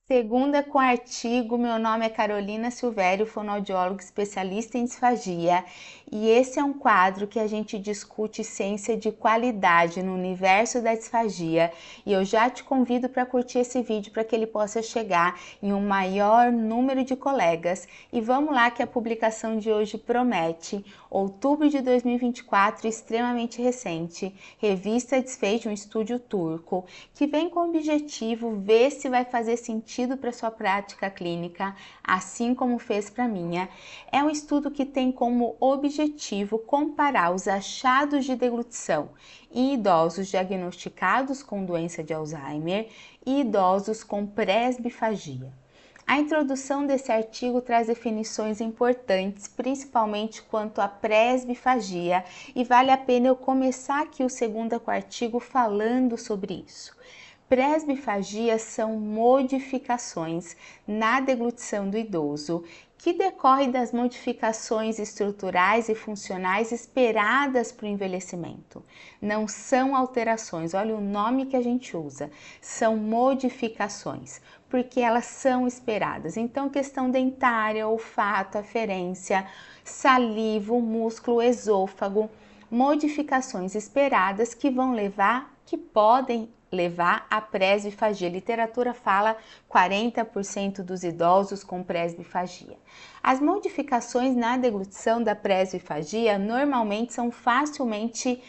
Segunda com artigo, meu nome é Carolina Silvério, fonoaudióloga especialista em disfagia, e esse é um quadro que a gente discute ciência de qualidade no universo da disfagia, e eu já te convido para curtir esse vídeo para que ele possa chegar em um maior número de colegas. E vamos lá que a publicação de hoje promete. Outubro de 2024, extremamente recente, revista Desfecho, um estúdio turco, que vem com o objetivo ver se vai fazer sentido para sua prática clínica, assim como fez para minha. É um estudo que tem como objetivo comparar os achados de deglutição em idosos diagnosticados com doença de Alzheimer e idosos com presbifagia. A introdução desse artigo traz definições importantes, principalmente quanto à presbifagia, e vale a pena eu começar aqui o segundo artigo falando sobre isso. Presbifagia são modificações na deglutição do idoso que decorrem das modificações estruturais e funcionais esperadas para o envelhecimento. Não são alterações, olha o nome que a gente usa, são modificações, porque elas são esperadas. Então, questão dentária, olfato, aferência, saliva, músculo, esôfago, modificações esperadas que vão levar, que podem levar à presbifagia. A literatura fala 40% dos idosos com presbifagia. As modificações na deglutição da presbifagia normalmente são facilmente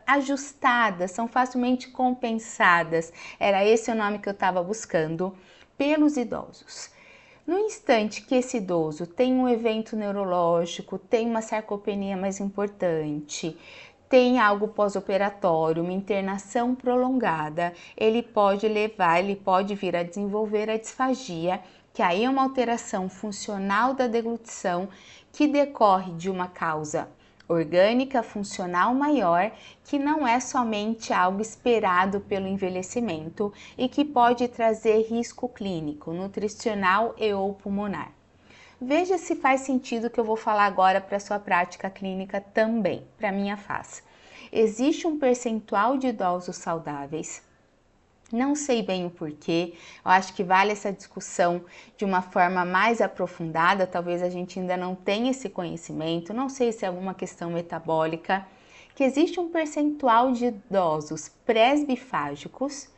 ajustadas, são facilmente compensadas. Era esse o nome que eu estava buscando pelos idosos. No instante que esse idoso tem um evento neurológico, tem uma sarcopenia mais importante, tem algo pós-operatório, uma internação prolongada, ele pode vir a desenvolver a disfagia, que aí é uma alteração funcional da deglutição que decorre de uma causa orgânica funcional maior, que não é somente algo esperado pelo envelhecimento e que pode trazer risco clínico, nutricional e ou pulmonar. Veja se faz sentido o que eu vou falar agora para sua prática clínica também, para minha faz. Existe um percentual de idosos saudáveis. Não sei bem o porquê, eu acho que vale essa discussão de uma forma mais aprofundada, talvez a gente ainda não tenha esse conhecimento, não sei se é alguma questão metabólica, que existe um percentual de idosos presbifágicos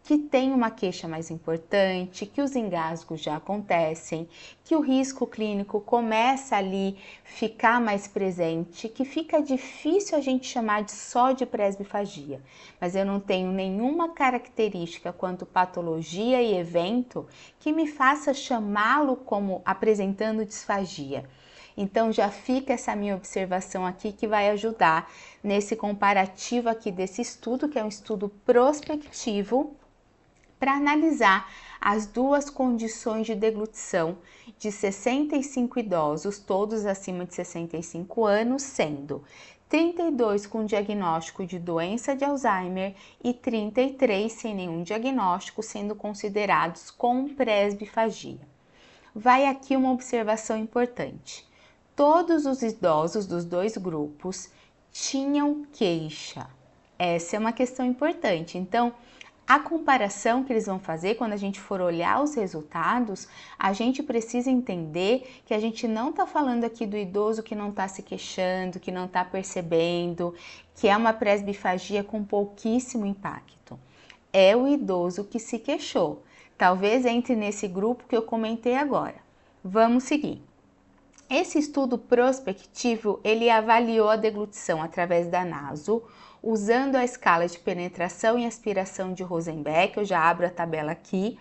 que tem uma queixa mais importante, que os engasgos já acontecem, que o risco clínico começa ali ficar mais presente, que fica difícil a gente chamar de só de presbifagia, mas eu não tenho nenhuma característica quanto patologia e evento que me faça chamá-lo como apresentando disfagia. Então já fica essa minha observação aqui que vai ajudar nesse comparativo aqui desse estudo, que é um estudo prospectivo, para analisar as duas condições de deglutição de 65 idosos, todos acima de 65 anos, sendo 32 com diagnóstico de doença de Alzheimer e 33 sem nenhum diagnóstico, sendo considerados com presbifagia. Vai aqui uma observação importante. Todos os idosos dos dois grupos tinham queixa. Essa é uma questão importante. Então, a comparação que eles vão fazer, quando a gente for olhar os resultados, a gente precisa entender que a gente não está falando aqui do idoso que não está se queixando, que não está percebendo, que é uma presbifagia com pouquíssimo impacto. É o idoso que se queixou. Talvez entre nesse grupo que eu comentei agora. Vamos seguir. Esse estudo prospectivo, ele avaliou a deglutição através da naso, usando a escala de penetração e aspiração de Rosenbeck, eu já abro a tabela aqui,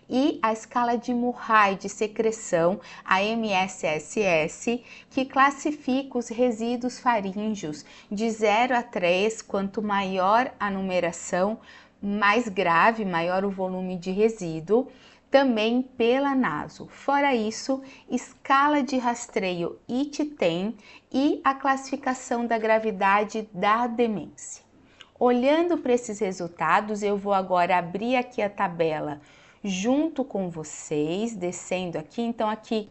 e a escala de Murray de secreção, a MSSS, que classifica os resíduos faríngeos de 0 a 3, quanto maior a numeração, mais grave, maior o volume de resíduo, também pela naso. Fora isso, escala de rastreio IT-10 e a classificação da gravidade da demência. Olhando para esses resultados, eu vou agora abrir aqui a tabela junto com vocês, descendo aqui. Então, aqui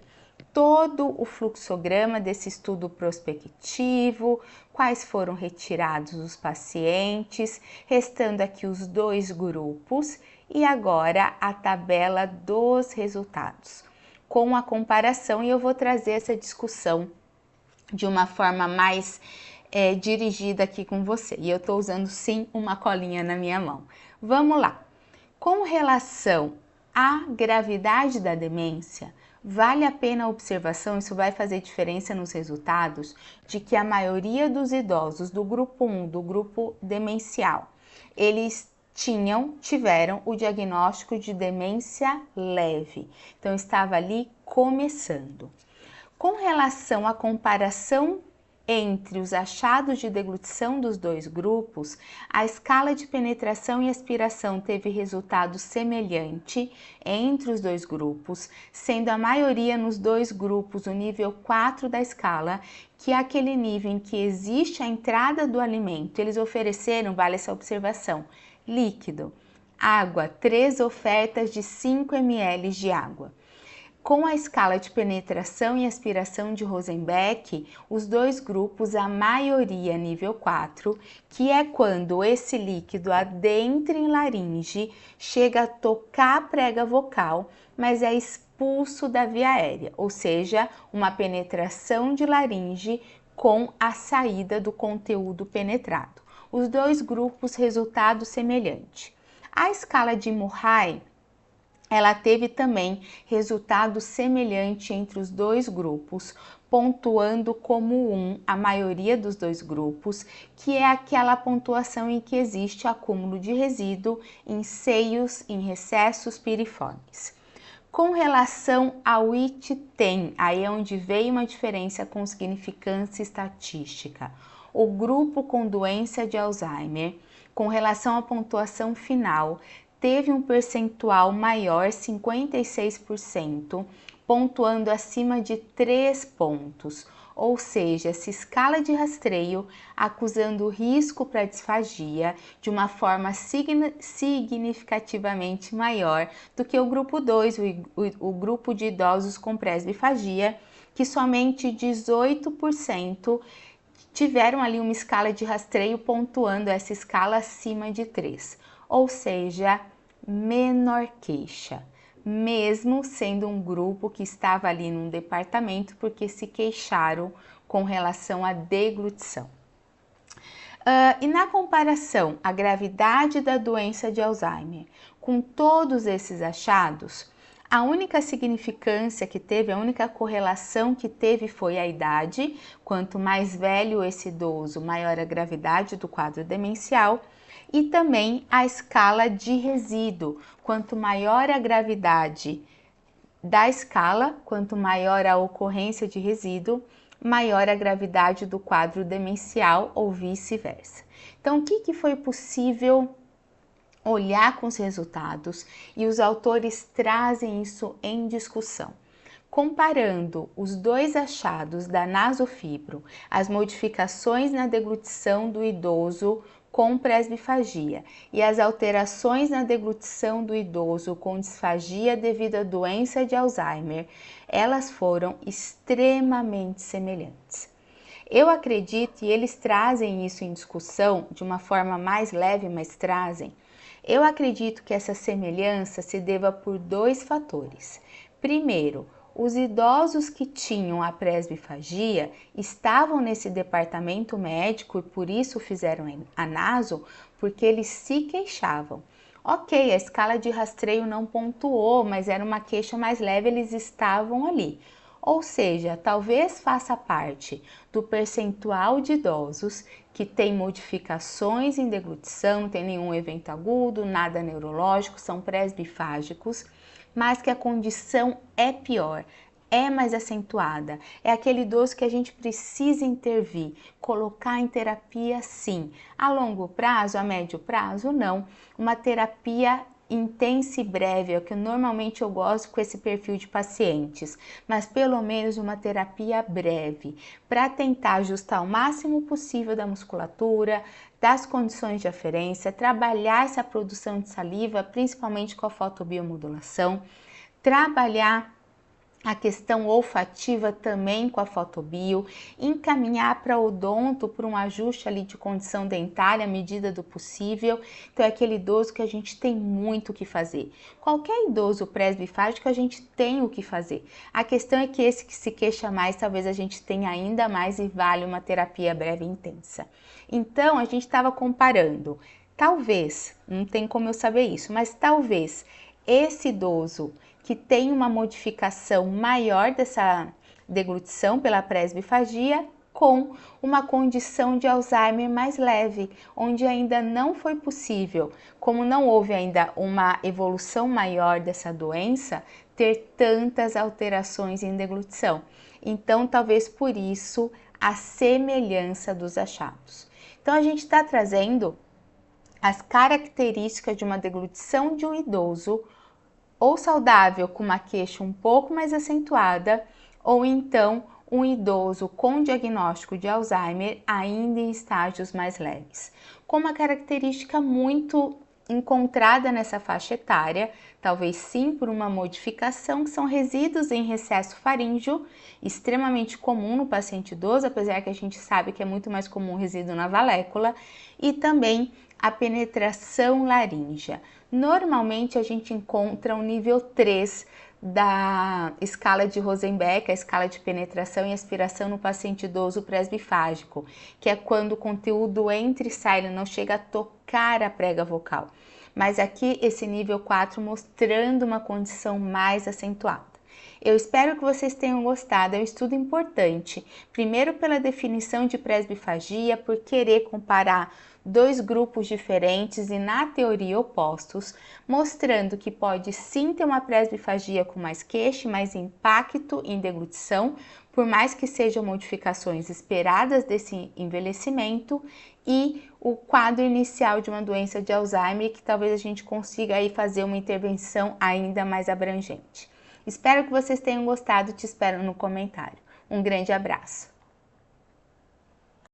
todo o fluxograma desse estudo prospectivo, quais foram retirados os pacientes, restando aqui os 2 grupos e agora a tabela dos resultados, com a comparação, e eu vou trazer essa discussão de uma forma mais dirigida aqui com você. E eu estou usando sim uma colinha na minha mão. Vamos lá. Com relação à gravidade da demência, vale a pena a observação, isso vai fazer diferença nos resultados, de que a maioria dos idosos do grupo 1, do grupo demencial, eles tiveram o diagnóstico de demência leve. Então, estava ali começando. Com relação à comparação entre os achados de deglutição dos 2 grupos, a escala de penetração e aspiração teve resultado semelhante entre os 2 grupos, sendo a maioria nos 2 grupos o nível 4 da escala, que é aquele nível em que existe a entrada do alimento. Eles ofereceram, vale essa observação, líquido, água, 3 ofertas de 5 ml de água. Com a escala de penetração e aspiração de Rosenbeck, os 2 grupos, a maioria nível 4, que é quando esse líquido adentra em laringe, chega a tocar a prega vocal, mas é expulso da via aérea, ou seja, uma penetração de laringe com a saída do conteúdo penetrado. Os 2 grupos, resultado semelhante. A escala de Murray, ela teve também resultado semelhante entre os 2 grupos, pontuando como 1 a maioria dos 2 grupos, que é aquela pontuação em que existe acúmulo de resíduo em seios, em recessos piriformes. Com relação ao ITTEM, aí é onde veio uma diferença com significância estatística. O grupo com doença de Alzheimer, com relação à pontuação final, teve um percentual maior, 56%, pontuando acima de 3 pontos, ou seja, essa escala de rastreio acusando risco para disfagia de uma forma significativamente maior do que o grupo 2, o grupo de idosos com presbifagia, que somente 18% tiveram ali uma escala de rastreio pontuando essa escala acima de 3, ou seja, menor queixa, mesmo sendo um grupo que estava ali num departamento porque se queixaram com relação à deglutição. E na comparação, a gravidade da doença de Alzheimer com todos esses achados, a única significância que teve, a única correlação que teve foi a idade. Quanto mais velho esse idoso, maior a gravidade do quadro demencial. E também a escala de resíduo. Quanto maior a gravidade da escala, quanto maior a ocorrência de resíduo, maior a gravidade do quadro demencial ou vice-versa. Então, o que foi possível olhar com os resultados, e os autores trazem isso em discussão. Comparando os 2 achados da nasofibro, as modificações na deglutição do idoso com presbifagia e as alterações na deglutição do idoso com disfagia devido à doença de Alzheimer, elas foram extremamente semelhantes. Eu acredito, e eles trazem isso em discussão de uma forma mais leve, mas trazem. Eu acredito que essa semelhança se deva por 2 fatores. Primeiro, os idosos que tinham a presbifagia estavam nesse departamento médico e por isso fizeram a naso, porque eles se queixavam. Ok, a escala de rastreio não pontuou, mas era uma queixa mais leve, eles estavam ali. Ou seja, talvez faça parte do percentual de idosos que tem modificações em deglutição, não tem nenhum evento agudo, nada neurológico, são presbifágicos, mas que a condição é pior, é mais acentuada. É aquele idoso que a gente precisa intervir, colocar em terapia sim. A longo prazo, a médio prazo, não. Uma terapia intensa e breve é o que normalmente eu gosto com esse perfil de pacientes, mas pelo menos uma terapia breve, para tentar ajustar o máximo possível da musculatura, das condições de aferência, trabalhar essa produção de saliva, principalmente com a fotobiomodulação, trabalhar a questão olfativa também com a fotobio, encaminhar para odonto por um ajuste ali de condição dentária à medida do possível. Então é aquele idoso que a gente tem muito o que fazer. Qualquer idoso presbifágico a gente tem o que fazer. A questão é que esse que se queixa mais, talvez a gente tenha ainda mais e vale uma terapia breve e intensa. Então a gente estava comparando, talvez, não tem como eu saber isso, mas talvez esse idoso que tem uma modificação maior dessa deglutição pela presbifagia com uma condição de Alzheimer mais leve, onde ainda não foi possível, como não houve ainda uma evolução maior dessa doença, ter tantas alterações em deglutição. Então, talvez por isso a semelhança dos achados. Então, a gente está trazendo as características de uma deglutição de um idoso ou saudável com uma queixa um pouco mais acentuada, ou então um idoso com diagnóstico de Alzheimer ainda em estágios mais leves. Com uma característica muito encontrada nessa faixa etária, talvez sim por uma modificação, que são resíduos em recesso faríngeo, extremamente comum no paciente idoso, apesar que a gente sabe que é muito mais comum resíduo na valécula, e também a penetração laríngea. Normalmente a gente encontra o nível 3 da escala de Rosenbeck, a escala de penetração e aspiração no paciente idoso presbifágico, que é quando o conteúdo entra e sai, ele não chega a tocar a prega vocal. Mas aqui esse nível 4 mostrando uma condição mais acentuada. Eu espero que vocês tenham gostado, é um estudo importante, primeiro pela definição de presbifagia, por querer comparar dois grupos diferentes e na teoria opostos, mostrando que pode sim ter uma presbifagia com mais queixa, mais impacto em deglutição, por mais que sejam modificações esperadas desse envelhecimento, e o quadro inicial de uma doença de Alzheimer, que talvez a gente consiga aí fazer uma intervenção ainda mais abrangente. Espero que vocês tenham gostado, te espero no comentário. Um grande abraço!